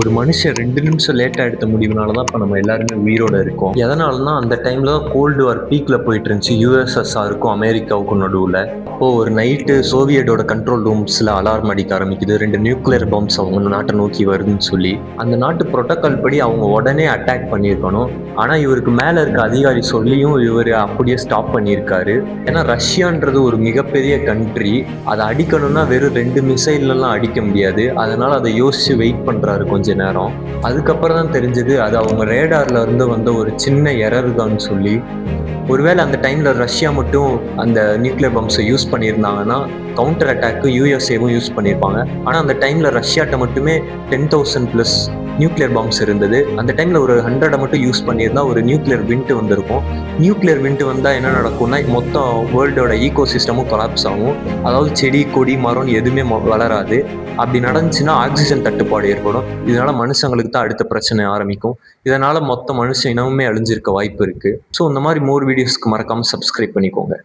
ஒரு மனுஷன் 2 நிமிஷம் லேட்டாக எடுத்த முடிவுனால தான் இப்போ நம்ம எல்லாருமே உயிரோட இருக்கோம். எதனாலனா அந்த டைமில் தான் கோல்டு வார் பீக்கில் போயிட்டு இருந்துச்சு யுஎஸ்எஸ்ஆருக்கும் அமெரிக்காவுக்கும் நடுவில். அப்போது ஒரு நைட்டு சோவியட்டோட கண்ட்ரோல் ரூம்ஸில் அலாரம் அடிக்க ஆரம்பிக்குது, 2 நியூக்ளியர் பாம்ஸ் அவங்க நாட்டை நோக்கி வருதுன்னு சொல்லி. அந்த நாட்டு புரோட்டோக்கால் படி அவங்க உடனே அட்டாக் பண்ணியிருக்கணும். ஆனால் இவருக்கு மேலே இருக்க அதிகாரி சொல்லியும் இவர் அப்படியே ஸ்டாப் பண்ணியிருக்காரு. ஏன்னா ரஷ்யான்றது ஒரு மிகப்பெரிய கண்ட்ரி, அதை அடிக்கணும்னா வெறும் 2 மிசைல்லாம் அடிக்க முடியாது. அதனால் அதை யோசித்து வெயிட் பண்ணுறாரு கொஞ்ச நேரம். அதுக்கப்புறம் தான் தெரிஞ்சது அது அவங்க ரேடார்ல இருந்து வந்த ஒரு சின்ன எரர் தான் சொல்லி. ஒருவேளை அந்த டைம்ல ரஷ்யா மட்டும் அந்த நியூக்ளியர் பாம்ஸை யூஸ் பண்ணியிருந்தாங்கன்னா கவுண்டர் அட்டாக்கு யூஎஸ்ஏவும் யூஸ் பண்ணியிருப்பாங்க. ஆனால் அந்த டைம்ல ரஷ்யாட்ட மட்டுமே 10,000+ நியூக்ளியர் பாம்ஸ் இருந்தது. அந்த டைம்ல ஒரு 100 மட்டும் யூஸ் பண்ணியிருந்தா ஒரு நியூக்ளியர் விண்ட் வந்திருக்கும். நியூக்ளியர் விண்ட் வந்தால் என்ன நடக்கும்னா மொத்தம் வேர்ல்டோட ஈகோ சிஸ்டமும் கொலாப்ஸ் ஆகும். அதாவது செடி கொடி மரம் எதுவுமே வளராது. அப்படி நடந்துச்சுன்னா ஆக்சிஜன் தட்டுப்பாடு ஏற்படும். இதனால மனுஷங்களுக்கு தான் அடுத்த பிரச்சனை ஆரம்பிக்கும். இதனால மொத்த மனுஷ இனமுமே அழிஞ்சிருக்க வாய்ப்பு இருக்கு. ஸோ இந்த மாதிரி மோர் வீடியோஸ்க்கு மறக்காம சப்ஸ்கிரைப் பண்ணிக்கோங்க.